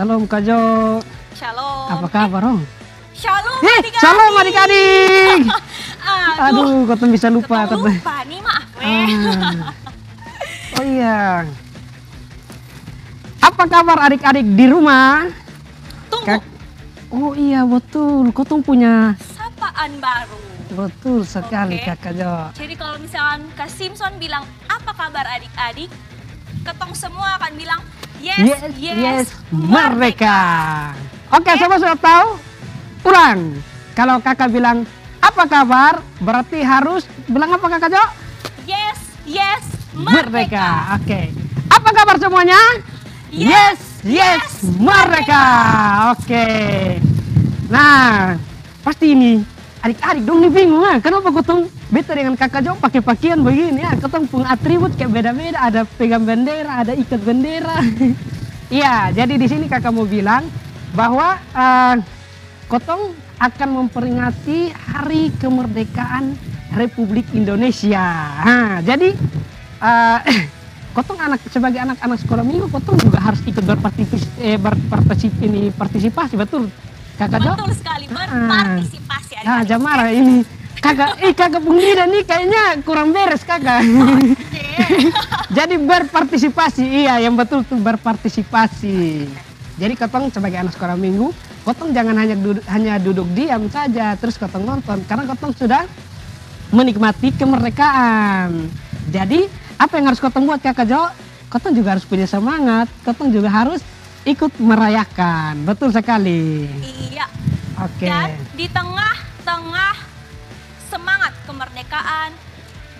Salam Kak Jo. Shalom. Apa kabar Om? Shalom adik-adik. Shalom adik-adik. Aduh, Kau bisa lupa. lupa nih maaf Oh iya. Apa kabar adik-adik di rumah? Tunggu. Oh iya betul, kau tuh punya Sapaan baru. betul sekali Oke. Kakak Jo. Jadi kalau misalkan Kak Simpson bilang apa kabar adik-adik, ketong semua akan bilang yes, merdeka. Oke, semua sudah tahu? Ulang. Kalau kakak bilang apa kabar, berarti harus bilang apa Kakak Jo? Yes, merdeka. Oke. Apa kabar semuanya? Yes, merdeka. Oke. Nah, pasti ini adik-adik dong nih bingung ya. Kenapa ketemu beta dengan Kakak Jo pakai pakaian begini ya? Ketemu punya atribut kayak beda-beda. Ada pegang bendera, ada ikat bendera. Iya, jadi di sini kakak mau bilang bahwa Kotong akan memperingati Hari Kemerdekaan Republik Indonesia. Nah, jadi Kotong sebagai anak-anak sekolah minggu, Kotong juga harus ikut berpartisipasi, betul Kakak Jo? Betul sekali, berpartisipasi adik-adik. Jamara ini kakak Punggida nih kayaknya kurang beres kakak. Jadi berpartisipasi, iya yang betul tuh berpartisipasi. Jadi Kotong sebagai anak sekolah minggu, Kotong jangan hanya duduk diam saja terus Kotong nonton, karena Kotong sudah menikmati kemerdekaan. Jadi apa yang harus Kotong buat Kakak Jo? Kotong juga harus punya semangat, Kotong juga harus ikut merayakan, betul sekali. Iya. Oke. Dan di tengah-tengah semangat kemerdekaan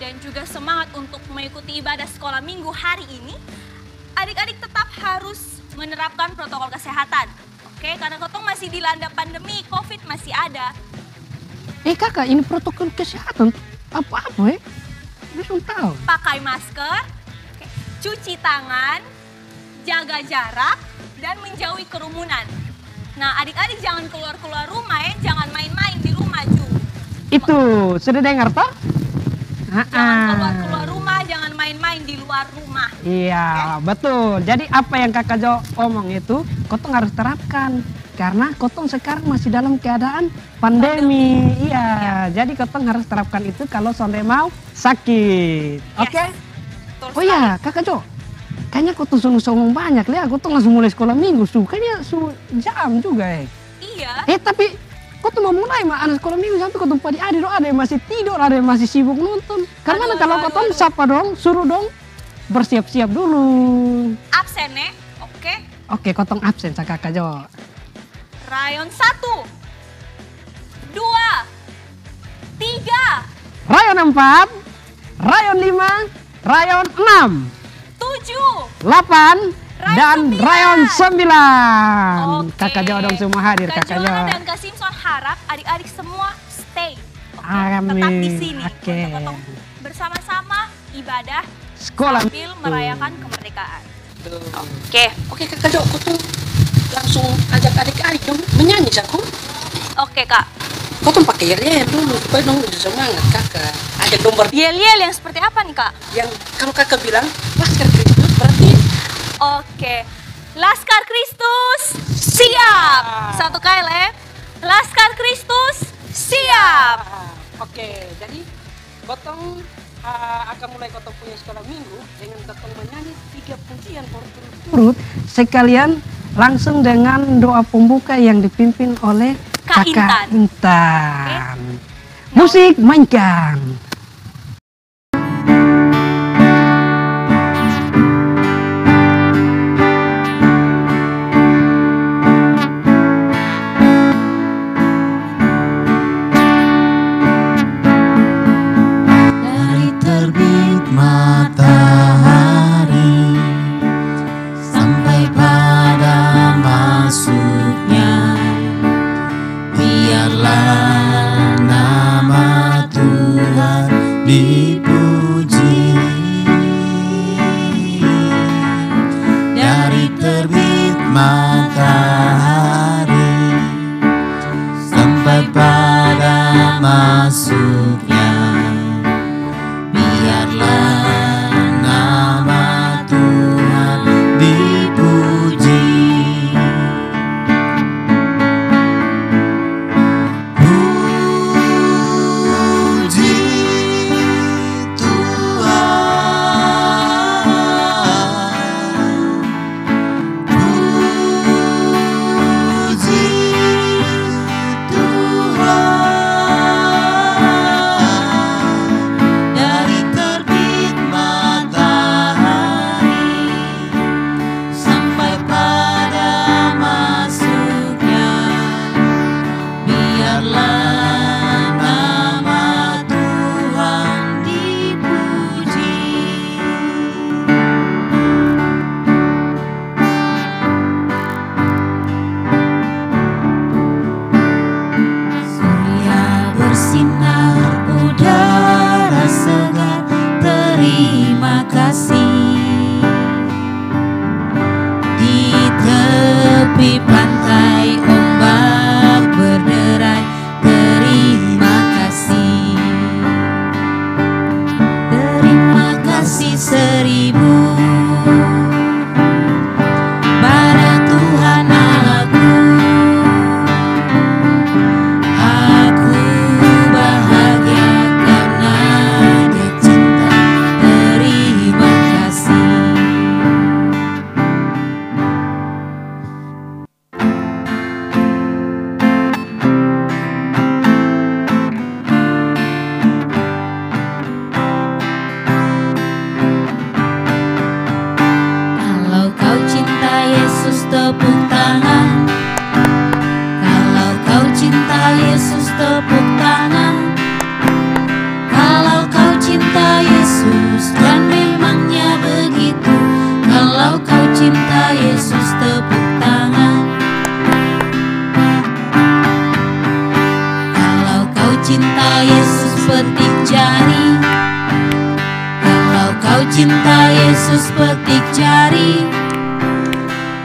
dan juga semangat untuk mengikuti ibadah sekolah minggu hari ini, adik-adik tetap harus menerapkan protokol kesehatan. Oke, karena Kotong masih dilanda pandemi, COVID masih ada. Kakak, ini protokol kesehatan apa-apa belum tahu. Pakai masker, oke, cuci tangan, jaga jarak, dan menjauhi kerumunan. Nah, adik-adik jangan keluar-keluar rumah jangan main-main di rumah juga. Itu, sudah dengar toh? Jangan keluar-keluar rumah, jangan main-main di luar rumah. Iya, betul. Jadi apa yang Kakak Jo omong itu, Kotong harus terapkan. Karena Kotong sekarang masih dalam keadaan pandemi. Iya, jadi Kotong harus terapkan itu kalau sonde mau sakit. Oke? Betul Oh iya, Kakak Jo. Kayaknya Kotong ngomong banyak lihat. Kotong langsung mulai sekolah minggu. Kayaknya jam juga Iya. Tapi Kotong mau mulai anak sekolah minggu sampai Kotong padi ada yang masih tidur, ada yang masih sibuk nonton. Karena kalau Kotong sapa dong, suruh dong bersiap-siap dulu. Absen oke. Oke, Kotong absen sa Kakak Jo. Rayon 1, 2, 3, Rayon 4, Rayon 5, Rayon 6, 7, 8, dan 9. Rayon 9. Oke. Kakak Jo dong semua hadir Kak Kakak Jo. Johanna dan Kak Simpson harap adik-adik semua stay. Oke, Amin. tetap di sini. Oke. Untuk Kotong bersama-sama ibadah Sekolah sambil merayakan kemerdekaan. Oke, Kakak Jo, Kotong langsung ajak adik-adik dong menyanyi saku. oke Kak. Kotong pakai yel-yel dulu supaya dong bisa semangat kakak. Ajak dong Yel-yel yang seperti apa nih Kak? yang kalau kakak bilang Laskar Kristus berarti Oke, Laskar Kristus siap. Satu kali, Laskar Kristus siap. Oke, jadi Kotong akan mulai Kotong punya sekolah minggu dengan Kotong menyanyi 3 pujian berturut-turut sekalian langsung dengan doa pembuka yang dipimpin oleh Kak Kakak Intan. Intan. Musik mainkan. Dari terbit matahari sampai pada masuknya, biarlah nama Tuhan terima kasih. Di tepi pantai ombak berderai, terima kasih. Terima kasih seribu pada Tuhan Allahku. Aku bahagia karena Dia cinta. Terima kasih. Kalau kau cinta Yesus, tepuk tangan. Kalau kau cinta Yesus, tepuk tangan. Kalau kau cinta Yesus, dan memangnya begitu. Kalau kau cinta Yesus, tepuk tangan. Kalau kau cinta Yesus, petik jari. Kalau kau cinta Yesus, petik jari.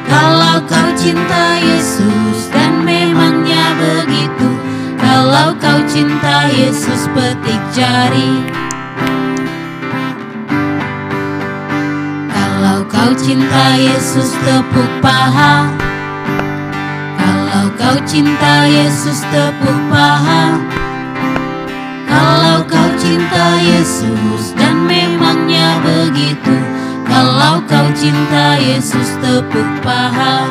Kalau kau cinta Yesus, dan memangnya begitu. Kalau kau cinta Yesus, petik jari. Kalau kau cinta Yesus, tepuk paha. Kalau kau cinta Yesus, tepuk paha. Kalau kau cinta Yesus, dan memangnya begitu. Kalau kau cinta Yesus, tepuk paha.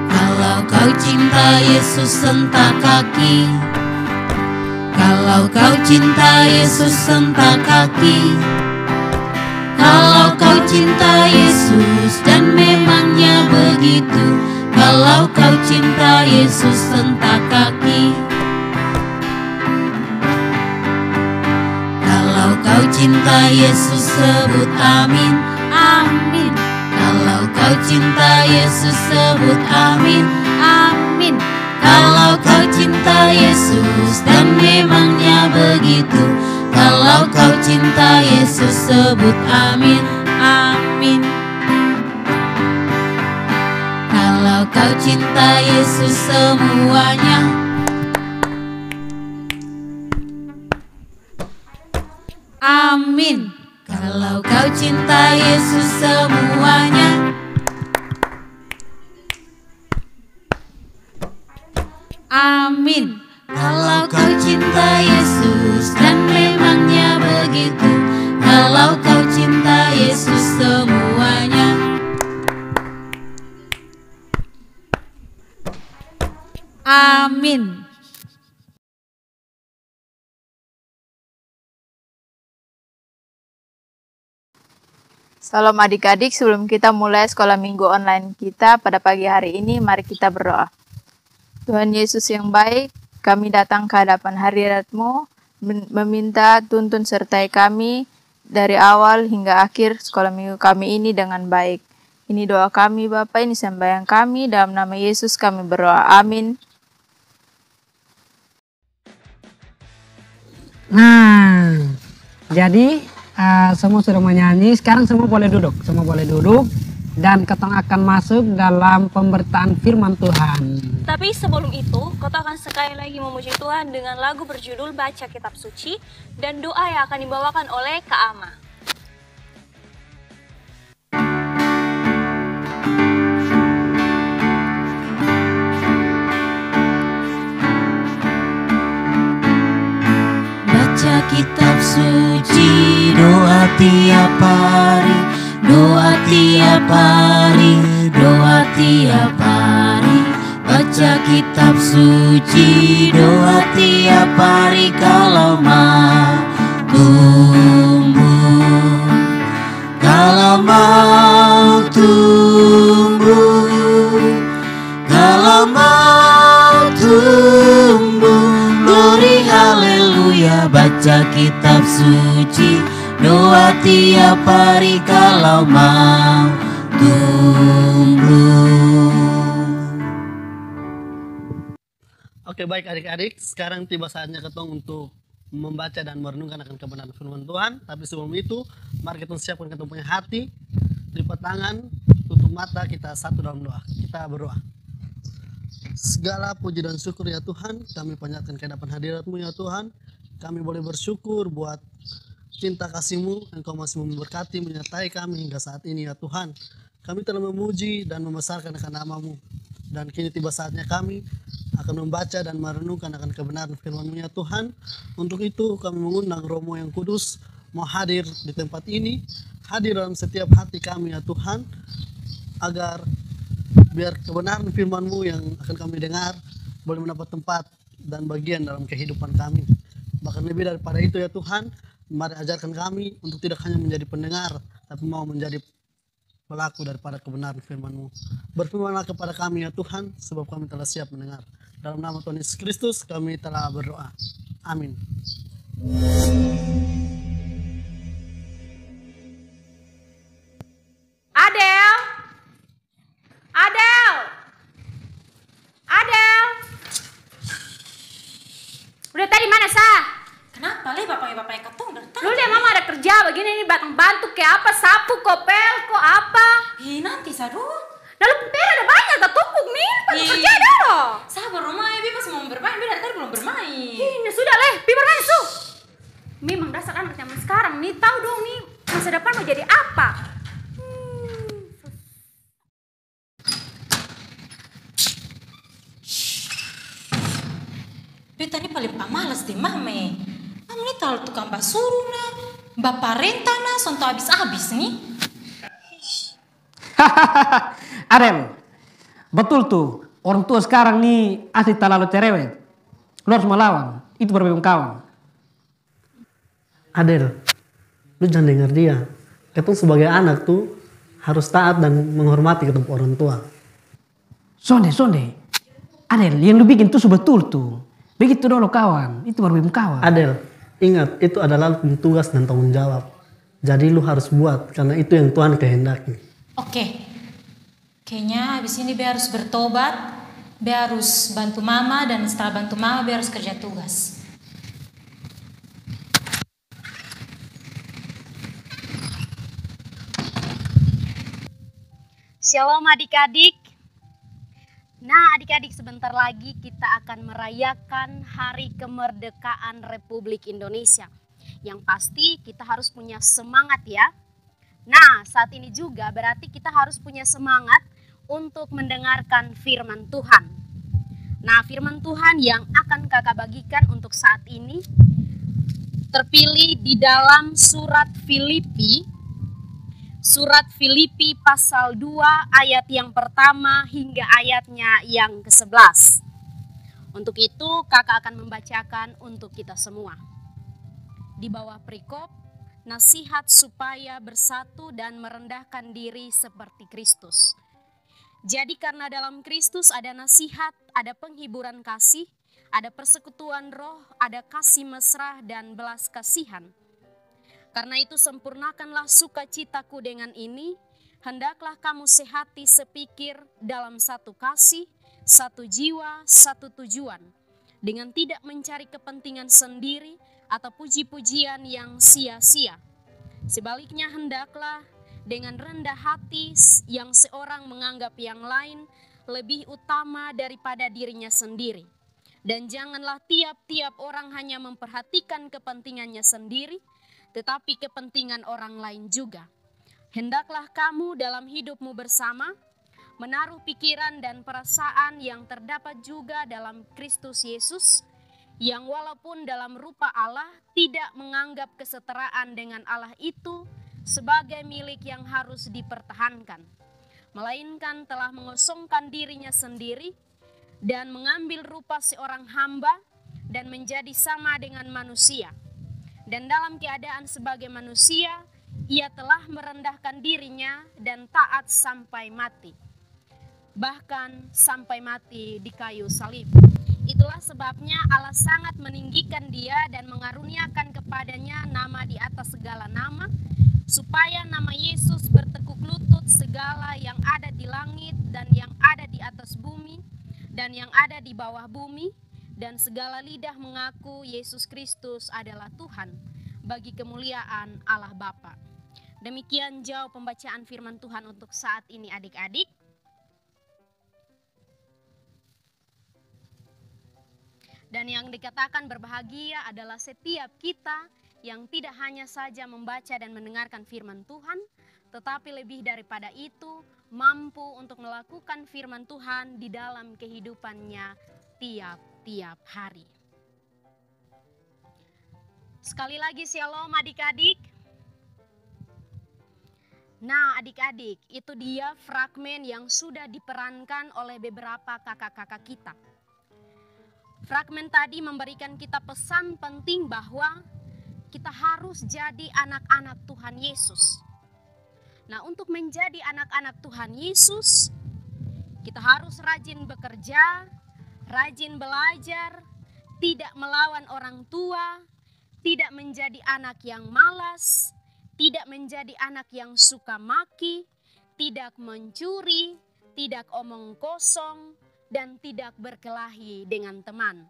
Kalau kau cinta Yesus, sentak kaki. Kalau kau cinta Yesus, sentak kaki. Kalau kau cinta Yesus, dan memangnya begitu. Kalau kau cinta Yesus, sentak kaki. Kalau kau cinta Yesus, sebut amin, amin. Kalau kau cinta Yesus, sebut amin, amin. Kalau kau cinta Yesus, dan memangnya begitu. Kalau kau cinta Yesus, sebut amin, amin. Kalau kau cinta Yesus semuanya. Amin. Kalau kau cinta Yesus semuanya. Amin. Kalau kau cinta Yesus, dan memangnya begitu. Kalau kau cinta Yesus semuanya. Amin. Salam adik-adik, sebelum kita mulai sekolah minggu online kita pada pagi hari ini, mari kita berdoa. Tuhan Yesus yang baik, kami datang ke hadapan hadirat-Mu, meminta tuntun sertai kami dari awal hingga akhir sekolah minggu kami ini dengan baik. Ini doa kami Bapa, ini sembahyang kami, dalam nama Yesus kami berdoa, amin. Nah, jadi semua sudah menyanyi, sekarang semua boleh duduk. Semua boleh duduk dan kita akan masuk dalam pemberitaan firman Tuhan. Tapi sebelum itu, kita akan sekali lagi memuji Tuhan dengan lagu berjudul Baca Kitab Suci dan doa yang akan dibawakan oleh Kak Ama. Baca kitab suci, doa tiap hari, doa tiap hari, doa tiap hari. Baca kitab suci, doa tiap hari. Kalau mau tumbuh, kalau mau tumbuh, kalau mau tumbuh, glory haleluya. Baca kitab suci, doa tiap hari. Kalau mau tumbuh. Oke, baik adik-adik, sekarang tiba saatnya ketong untuk membaca dan merenungkan akan kebenaran firman Tuhan. Tapi sebelum itu, mari kita siapkan kita punya hati, lipat tangan, tutup mata, kita satu dalam doa. Kita berdoa. Segala puji dan syukur ya Tuhan, kami panjatkan ke hadapan hadirat-Mu ya Tuhan. Kami boleh bersyukur buat cinta kasih-Mu, Engkau masih memberkati, menyertai kami hingga saat ini ya Tuhan. Kami telah memuji dan membesarkan akan nama-Mu. Dan kini tiba saatnya kami akan membaca dan merenungkan akan kebenaran firman-Mu ya Tuhan. Untuk itu kami mengundang Roh-Mu yang kudus mau hadir di tempat ini, hadir dalam setiap hati kami ya Tuhan, agar biar kebenaran firman-Mu yang akan kami dengar boleh mendapat tempat dan bagian dalam kehidupan kami. Bahkan lebih daripada itu ya Tuhan, mari ajarkan kami untuk tidak hanya menjadi pendengar, tapi mau menjadi pelaku daripada kebenaran firman-Mu. Berfirmanlah kepada kami ya Tuhan, sebab kami telah siap mendengar. Dalam nama Tuhan Yesus Kristus kami telah berdoa. Amin. Adel! Adel! Adel! Udah tadi mana, Sah? Kenapa le bapaknya ketong dari tadi? Lu lihat mama ada kerja begini, ini bantu kayak apa, sapu, kopel, kok apa? Ih nanti Sadu. Lalu pera ada banyak, gak tumpuk nih, bantu Ih. kerja ada loh. Saya baru main, Bi masih mau bermain, Bi dari tadi belum bermain. Ini sudah leh, pi bermain su. Memang dasar anak zaman sekarang nih, tahu dong nih masa depan mau jadi apa? Beta ini paling pamalas deh mame. Mame ini terlalu tukang basuru nah. Bapak renta nah, sonto habis-habis nih. Adel, betul tuh. Orang tua sekarang nih asli terlalu cerewet. Lu harus melawan. Itu berbeda kawan. Adel, lu jangan dengar dia. Ketong sebagai anak tuh harus taat dan menghormati ketemu orang tua. Sonde. Adel, yang lu bikin tuh betul tuh. Begitu dulu kawan. Itu berbeda kawan. Adel, ingat itu adalah tugas dan tanggung jawab. Jadi lu harus buat karena itu yang Tuhan kehendaki. Oke. Kayaknya habis ini Be harus bertobat. Be harus bantu mama dan setelah bantu mama Be harus kerja tugas. Shalom adik-adik. Nah adik-adik, sebentar lagi kita akan merayakan Hari Kemerdekaan Republik Indonesia. Yang pasti kita harus punya semangat ya. Nah saat ini juga berarti kita harus punya semangat untuk mendengarkan firman Tuhan. Nah firman Tuhan yang akan kakak bagikan untuk saat ini terpilih di dalam surat Filipi. Surat Filipi pasal 2 ayat yang pertama hingga ayatnya yang ke-11. Untuk itu kakak akan membacakan untuk kita semua. Di bawah perikop, nasihat supaya bersatu dan merendahkan diri seperti Kristus. Jadi karena dalam Kristus ada nasihat, ada penghiburan kasih, ada persekutuan roh, ada kasih mesra dan belas kasihan. Karena itu sempurnakanlah sukacitaku dengan ini, hendaklah kamu sehati sepikir dalam satu kasih, satu jiwa, satu tujuan, dengan tidak mencari kepentingan sendiri atau puji-pujian yang sia-sia. Sebaliknya hendaklah dengan rendah hati yang seorang menganggap yang lain lebih utama daripada dirinya sendiri. Dan janganlah tiap-tiap orang hanya memperhatikan kepentingannya sendiri, tetapi kepentingan orang lain juga. Hendaklah kamu dalam hidupmu bersama menaruh pikiran dan perasaan yang terdapat juga dalam Kristus Yesus, yang walaupun dalam rupa Allah tidak menganggap kesetaraan dengan Allah itu sebagai milik yang harus dipertahankan, melainkan telah mengosongkan dirinya sendiri dan mengambil rupa seorang hamba dan menjadi sama dengan manusia. Dan dalam keadaan sebagai manusia, ia telah merendahkan dirinya dan taat sampai mati. Bahkan sampai mati di kayu salib. Itulah sebabnya Allah sangat meninggikan dia dan mengaruniakan kepadanya nama di atas segala nama, supaya nama Yesus bertekuk lutut segala yang ada di langit dan yang ada di atas bumi dan yang ada di bawah bumi, dan segala lidah mengaku Yesus Kristus adalah Tuhan bagi kemuliaan Allah Bapa. Demikian jauh pembacaan firman Tuhan untuk saat ini adik-adik. Dan yang dikatakan berbahagia adalah setiap kita yang tidak hanya saja membaca dan mendengarkan firman Tuhan, tetapi lebih daripada itu mampu untuk melakukan firman Tuhan di dalam kehidupannya tiap-tiap hari. Sekali lagi shalom adik-adik. Nah adik-adik, itu dia fragmen yang sudah diperankan oleh beberapa kakak-kakak kita. Fragmen tadi memberikan kita pesan penting bahwa kita harus jadi anak-anak Tuhan Yesus. Nah, untuk menjadi anak-anak Tuhan Yesus, kita harus rajin bekerja, rajin belajar, tidak melawan orang tua, tidak menjadi anak yang malas, tidak menjadi anak yang suka maki, tidak mencuri, tidak omong kosong, dan tidak berkelahi dengan teman.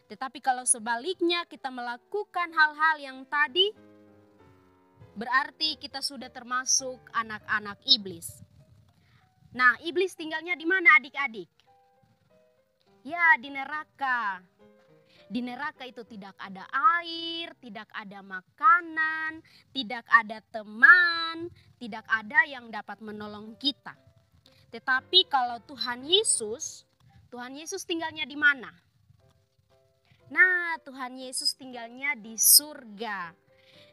Tetapi kalau sebaliknya kita melakukan hal-hal yang tadi, berarti kita sudah termasuk anak-anak iblis. Nah, iblis tinggalnya di mana adik-adik? Ya, di neraka. Di neraka itu tidak ada air, tidak ada makanan, tidak ada teman, tidak ada yang dapat menolong kita. Tetapi kalau Tuhan Yesus tinggalnya di mana? Nah, Tuhan Yesus tinggalnya di surga.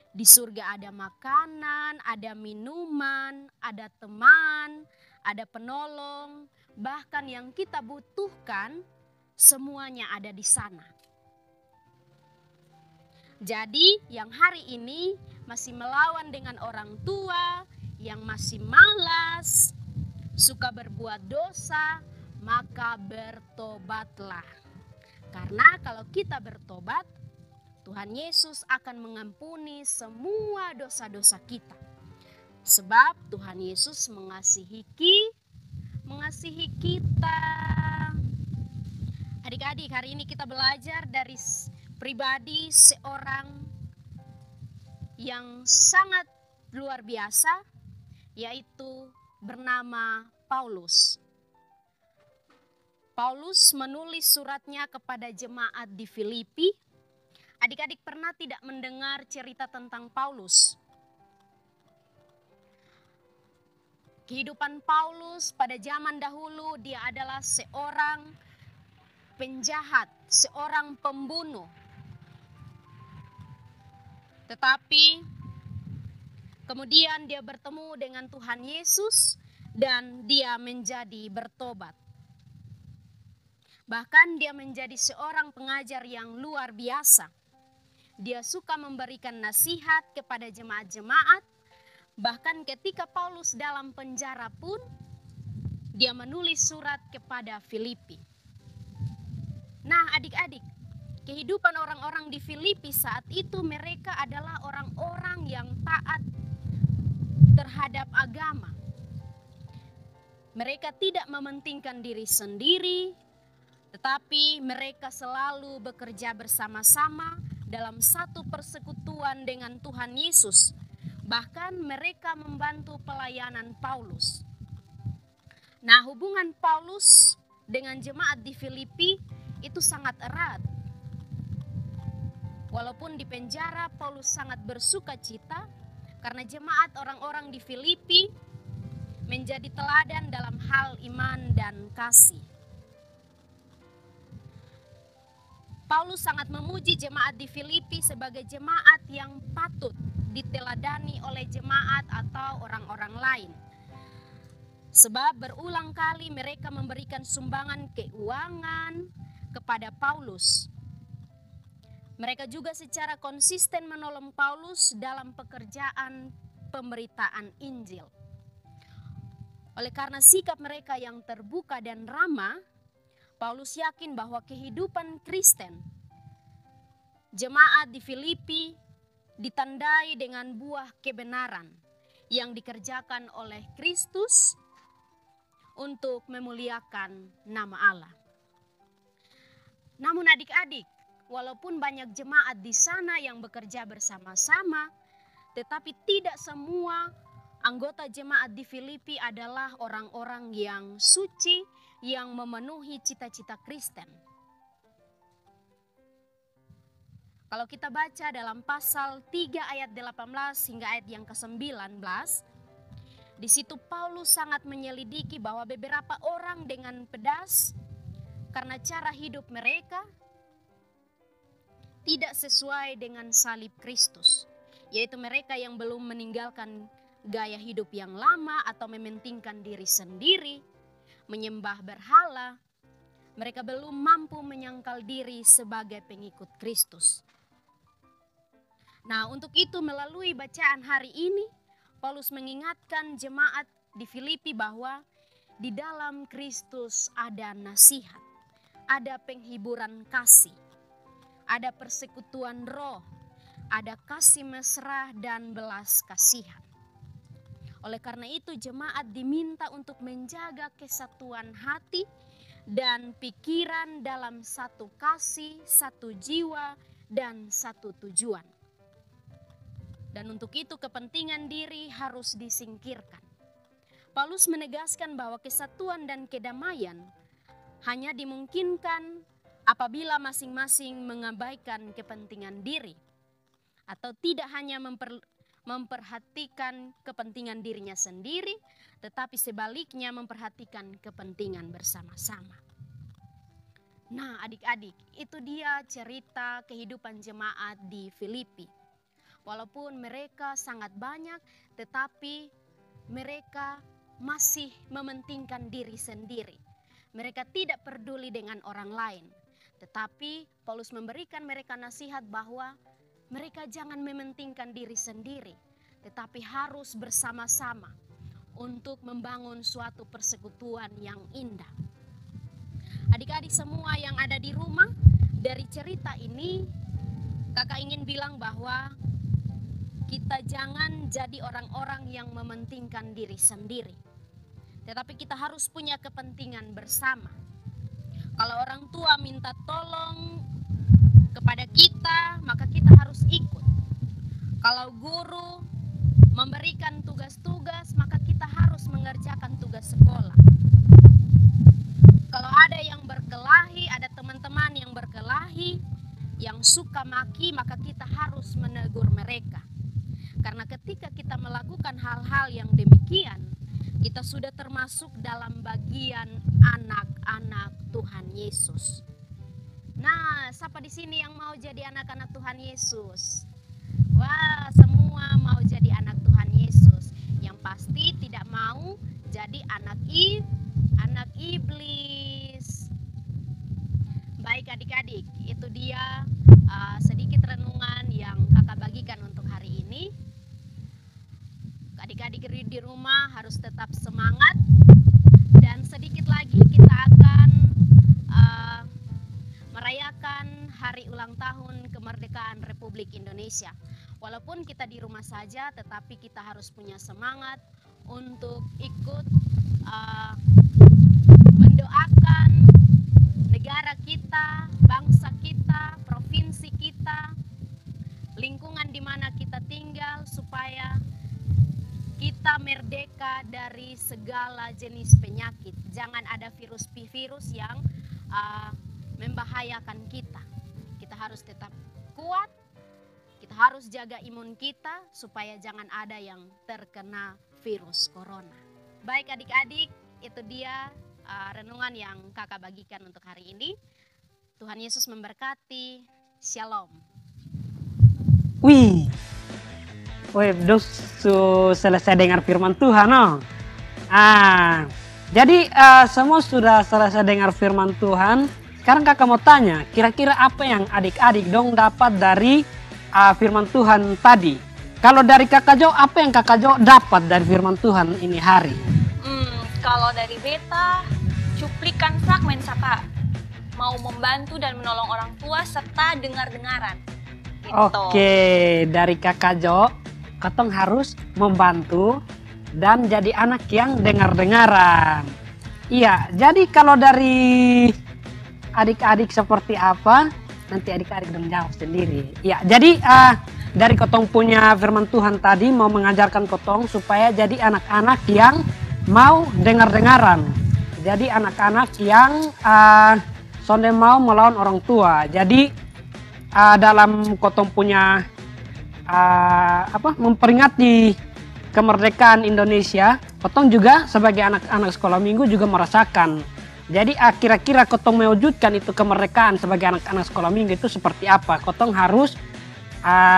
Di surga ada makanan, ada minuman, ada teman, ada penolong, bahkan yang kita butuhkan semuanya ada di sana. Jadi yang hari ini masih melawan dengan orang tua, yang masih malas, suka berbuat dosa, maka bertobatlah. Karena kalau kita bertobat, Tuhan Yesus akan mengampuni semua dosa-dosa kita. Sebab Tuhan Yesus mengasihi kita. Adik-adik, hari ini kita belajar dari pribadi seorang yang sangat luar biasa, yaitu bernama Paulus. Paulus menulis suratnya kepada jemaat di Filipi. Adik-adik pernah tidak mendengar cerita tentang Paulus? Kehidupan Paulus pada zaman dahulu, dia adalah seorang penjahat, seorang pembunuh. Tetapi kemudian dia bertemu dengan Tuhan Yesus dan dia menjadi bertobat. Bahkan dia menjadi seorang pengajar yang luar biasa. Dia suka memberikan nasihat kepada jemaat-jemaat. Bahkan ketika Paulus dalam penjara pun, dia menulis surat kepada Filipi. Nah adik-adik, kehidupan orang-orang di Filipi saat itu mereka adalah orang-orang yang taat terhadap agama. Mereka tidak mementingkan diri sendiri, tetapi mereka selalu bekerja bersama-sama dalam satu persekutuan dengan Tuhan Yesus. Bahkan mereka membantu pelayanan Paulus. Nah, hubungan Paulus dengan jemaat di Filipi itu sangat erat. Walaupun di penjara, Paulus sangat bersuka cita karena jemaat orang-orang di Filipi menjadi teladan dalam hal iman dan kasih. Paulus sangat memuji jemaat di Filipi sebagai jemaat yang patut diteladani oleh jemaat atau orang-orang lain. Sebab berulang kali mereka memberikan sumbangan keuangan kepada Paulus. Mereka juga secara konsisten menolong Paulus dalam pekerjaan pemberitaan Injil. Oleh karena sikap mereka yang terbuka dan ramah, Paulus yakin bahwa kehidupan Kristen, jemaat di Filipi ditandai dengan buah kebenaran yang dikerjakan oleh Kristus untuk memuliakan nama Allah. Namun adik-adik, walaupun banyak jemaat di sana yang bekerja bersama-sama, tetapi tidak semua anggota jemaat di Filipi adalah orang-orang yang suci, yang memenuhi cita-cita Kristen. Kalau kita baca dalam pasal 3 ayat 18 hingga ayat yang ke-19, di situ Paulus sangat menyelidiki bahwa beberapa orang dengan pedas karena cara hidup mereka tidak sesuai dengan salib Kristus, yaitu mereka yang belum meninggalkan gaya hidup yang lama atau mementingkan diri sendiri, menyembah berhala. Mereka belum mampu menyangkal diri sebagai pengikut Kristus. Nah, untuk itu melalui bacaan hari ini, Paulus mengingatkan jemaat di Filipi bahwa di dalam Kristus ada nasihat, ada penghiburan kasih, ada persekutuan roh, ada kasih mesra dan belas kasihan. Oleh karena itu jemaat diminta untuk menjaga kesatuan hati dan pikiran dalam satu kasih, satu jiwa, dan satu tujuan. Dan untuk itu kepentingan diri harus disingkirkan. Paulus menegaskan bahwa kesatuan dan kedamaian hanya dimungkinkan apabila masing-masing mengabaikan kepentingan diri, atau tidak hanya memperhatikan kepentingan dirinya sendiri, tetapi sebaliknya memperhatikan kepentingan bersama-sama. Nah, adik-adik, itu dia cerita kehidupan jemaat di Filipi. Walaupun mereka sangat banyak, tetapi mereka masih mementingkan diri sendiri. Mereka tidak peduli dengan orang lain. Tetapi Paulus memberikan mereka nasihat bahwa mereka jangan mementingkan diri sendiri, tetapi harus bersama-sama untuk membangun suatu persekutuan yang indah. Adik-adik semua yang ada di rumah, dari cerita ini kakak ingin bilang bahwa kita jangan jadi orang-orang yang mementingkan diri sendiri, tetapi kita harus punya kepentingan bersama. Kalau orang tua minta tolong kepada kita, maka kita harus ikut. Kalau guru memberikan tugas-tugas, maka kita harus mengerjakan tugas sekolah. Kalau ada yang berkelahi, ada teman-teman yang berkelahi, yang suka maki, maka kita harus menegur mereka. Karena ketika kita melakukan hal-hal yang demikian, kita sudah termasuk dalam bagian anak-anak Tuhan Yesus. Nah, siapa di sini yang mau jadi anak-anak Tuhan Yesus? Wah, semua mau jadi anak Tuhan Yesus. Yang pasti tidak mau jadi anak iblis. Baik adik-adik, itu dia sedikit renungan yang kakak bagikan untuk hari ini. Adik-adik di rumah harus tetap semangat, dan sedikit lagi kita akan merayakan hari ulang tahun kemerdekaan Republik Indonesia. Walaupun kita di rumah saja, tetapi kita harus punya semangat untuk ikut mendoakan negara kita, bangsa kita, provinsi kita, lingkungan di mana kita tinggal, supaya kita merdeka dari segala jenis penyakit. Jangan ada virus-virus yang membahayakan kita. Kita harus tetap kuat, kita harus jaga imun kita supaya jangan ada yang terkena virus corona. Baik adik-adik, itu dia renungan yang kakak bagikan untuk hari ini. Tuhan Yesus memberkati. Shalom. Wih, dos selesai dengar firman Tuhan, no? Jadi semua sudah selesai dengar firman Tuhan. Sekarang kakak mau tanya, kira-kira apa yang adik-adik dong dapat dari firman Tuhan tadi? Kalau dari kakak Jo, apa yang kakak Jo dapat dari firman Tuhan ini hari? Kalau dari beta, cuplikan fragmen sapa mau membantu dan menolong orang tua serta dengar-dengaran. Gitu. Oke, dari kakak Jo, katong harus membantu dan jadi anak yang dengar-dengaran. Iya, jadi kalau dari adik-adik seperti apa, nanti adik-adik dong jawab sendiri. Ya, jadi dari kotong punya firman Tuhan tadi mau mengajarkan kotong supaya jadi anak-anak yang mau dengar-dengaran. Jadi anak-anak yang sonde mau melawan orang tua. Jadi dalam kotong punya memperingati kemerdekaan Indonesia, kotong juga sebagai anak-anak sekolah minggu juga merasakan. Jadi kira-kira kotong mewujudkan itu kemerdekaan sebagai anak-anak sekolah minggu itu seperti apa? Kotong harus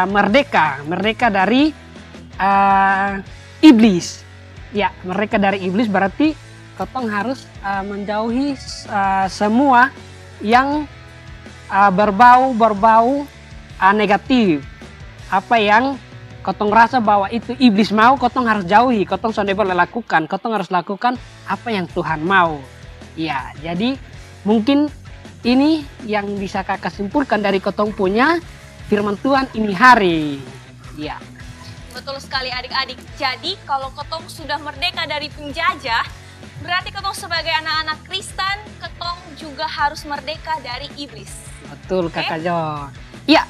merdeka dari iblis. Ya, merdeka dari iblis berarti kotong harus menjauhi semua yang berbau negatif. Apa yang kotong rasa bahwa itu iblis mau, kotong harus jauhi, kotong sonde boleh lakukan, kotong harus lakukan apa yang Tuhan mau. Ya, jadi mungkin ini yang bisa kakak simpulkan dari kotong punya firman Tuhan ini hari. Ya. Betul sekali adik-adik. Jadi kalau kotong sudah merdeka dari penjajah, berarti kotong sebagai anak-anak Kristen, kotong juga harus merdeka dari iblis. Betul kakak Jo. Iya,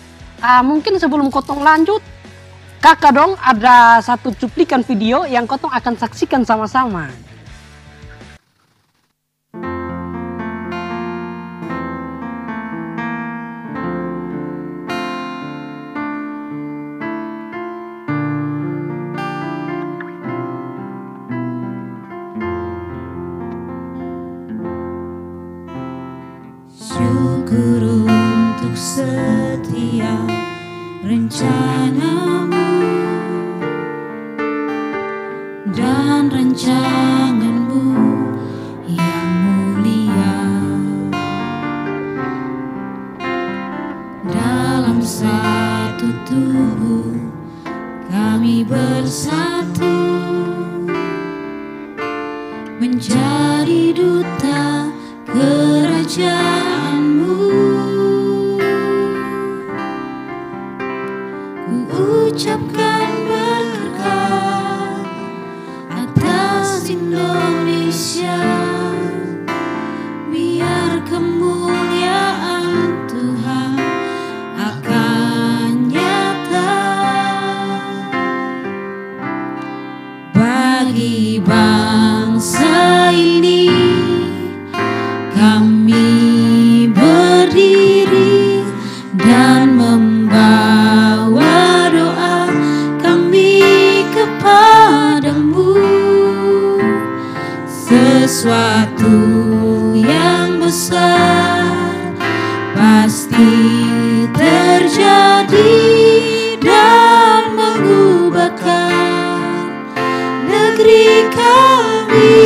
mungkin sebelum kotong lanjut, kakak dong ada satu cuplikan video yang kotong akan saksikan sama-sama. Syukur untuk setiap rencanamu dan rancanganmu yang mulia dalam satu tubuh kami bersatu menjadi duta kerajaanmu. Ku ucapkan berkat atas Indonesia, biar kemuliaan Tuhan akan nyata bagi bangsa ini. Kami berdiri dan membawa doa kami kepadamu. Sesuatu yang besar pasti terjadi dan mengubahkan negeri kami.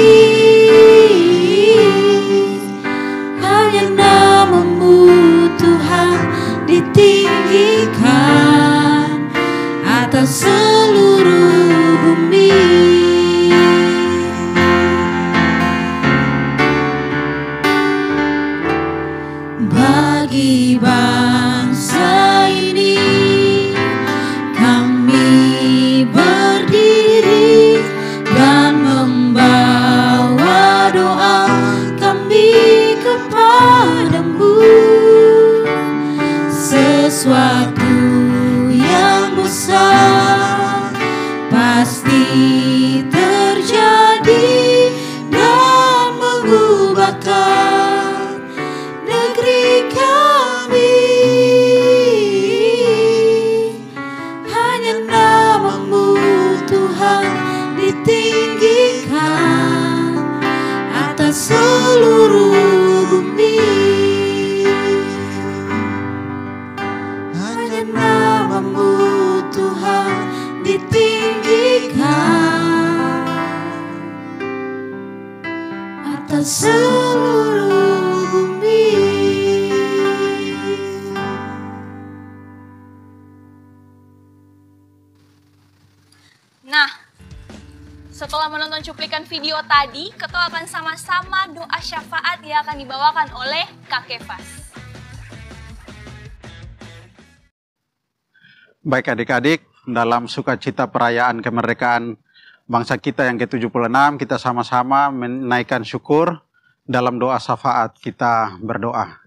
Ditinggikan atas seluruh bumi. Bagi bangsa ini kami berdiri dan membawa doa kami kepadamu. Sesuatu yang besar pasti terjadi dan mengubahkan negeri kami. Hanya namamu Tuhan ditinggikan atas seluruh bumi. Namamu Tuhan ditinggikan atas seluruh bumi. Nah, setelah menonton cuplikan video tadi, ketua akan sama-sama doa syafaat yang akan dibawakan oleh Kak Kefas. Baik adik-adik, dalam sukacita perayaan kemerdekaan bangsa kita yang ke-76, kita sama-sama menaikkan syukur Dalam doa syafaat kita berdoa.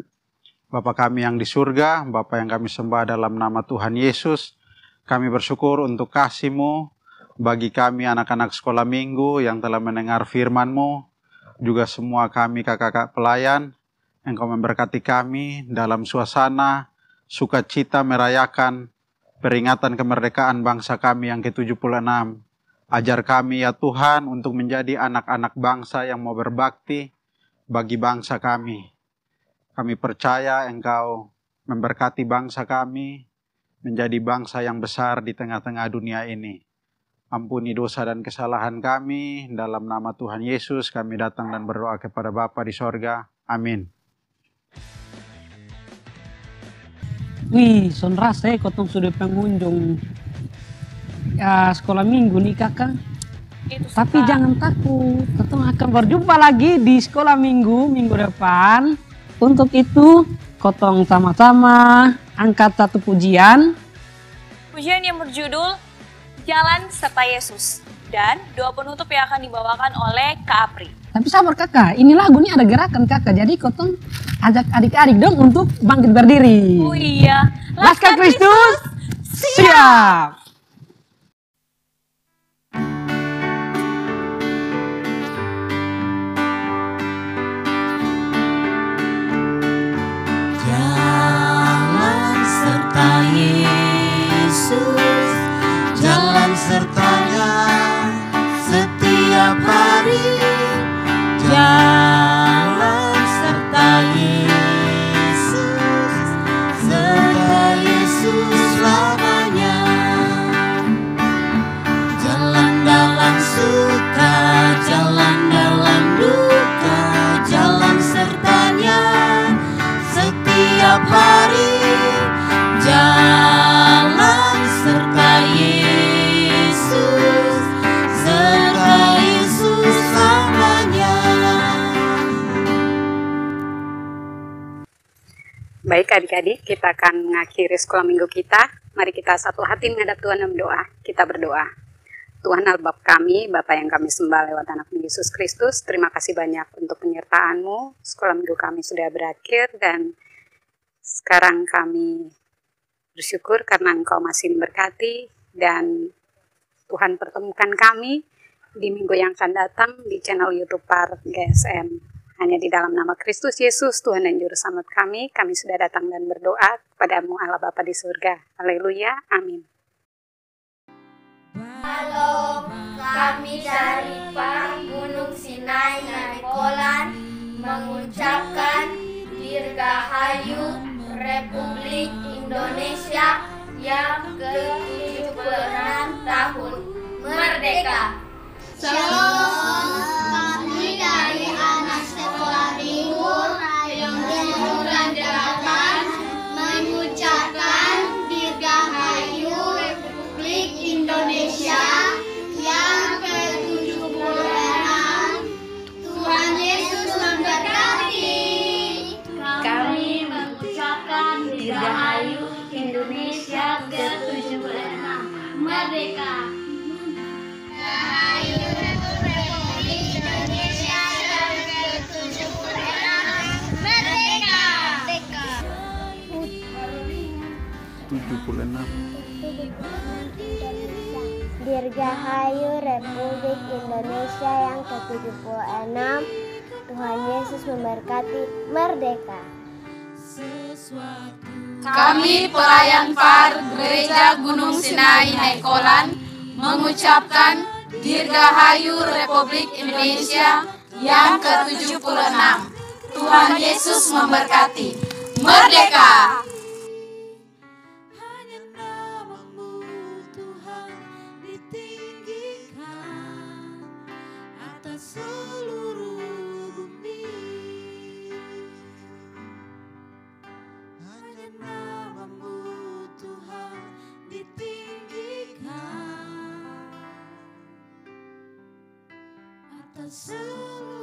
Bapa kami yang di surga, Bapa yang kami sembah dalam nama Tuhan Yesus, kami bersyukur untuk kasih-Mu bagi kami anak-anak sekolah minggu yang telah mendengar firman-Mu, juga semua kami kakak-kakak pelayan, Engkau memberkati kami dalam suasana sukacita merayakan peringatan kemerdekaan bangsa kami yang ke-76. Ajar kami ya Tuhan untuk menjadi anak-anak bangsa yang mau berbakti bagi bangsa kami. Kami percaya Engkau memberkati bangsa kami menjadi bangsa yang besar di tengah-tengah dunia ini. Ampuni dosa dan kesalahan kami, dalam nama Tuhan Yesus kami datang dan berdoa kepada Bapa di sorga. Amin. Wih, sonras kotong sudah pengunjung ya, sekolah minggu nih kakak. Tapi jangan takut, kotong akan berjumpa lagi di sekolah minggu depan. Untuk itu, kotong sama-sama angkat satu pujian. Pujian yang berjudul Jalan Serta Yesus. Dan doa penutup yang akan dibawakan oleh Kak Apri. Tapi sabar kakak, ini lagu ini ada gerakan kakak. Jadi kotong ajak adik-adik dong untuk bangkit berdiri. Oh iya. Laskar Kristus, siap! Jalan serta Yesus, jalan sertanya setiap hari. Jalan serta Yesus, serta Yesus selamanya. Jalan dalam suka, jalan dalam duka, jalan sertanya setiap hari. Jalan serta Yesus, serta Yesus selamanya. Baik adik-adik, kita akan mengakhiri sekolah minggu kita. Mari kita satu hati menghadap Tuhan dalam doa. Kita berdoa. Tuhan Allah Bapa kami, Bapa yang kami sembah lewat anak-Mu Yesus Kristus, terima kasih banyak untuk penyertaan-Mu. Sekolah minggu kami sudah berakhir dan sekarang kami bersyukur karena Engkau masih memberkati dan Tuhan pertemukan kami di minggu yang akan datang di channel YouTube Par GSM. Hanya di dalam nama Kristus Yesus, Tuhan dan Juru Selamat kami sudah datang dan berdoa kepada-Mu Allah Bapa di surga. Haleluya, amin. Halo, kami dari Par Gunung Sinai Naikolan mengucapkan Dirgahayu Republik Indonesia yang ke-76 tahun merdeka. Shalom, kami dari anak sekolah minggu yang bulan delapan mengucapkan Dirgahayu Republik Indonesia yang ke-76. Tuhan Yesus memberkati. Kami mengucapkan Dirgahayu Indonesia ke-76 merdeka. Dirgahayu Republik Indonesia yang ke-76 merdeka. 76. Dirgahayu Republik Indonesia yang ke-76. Tuhan Yesus memberkati. Merdeka. Kami pelayan Par Gereja Gunung Sinai Naikolan mengucapkan Dirgahayu Republik Indonesia yang ke-76. Tuhan Yesus memberkati. Merdeka! Hanya namamu Tuhan ditinggikan atas seluruh bumi. Hanya namamu Tuhan ditinggikan atas seluruh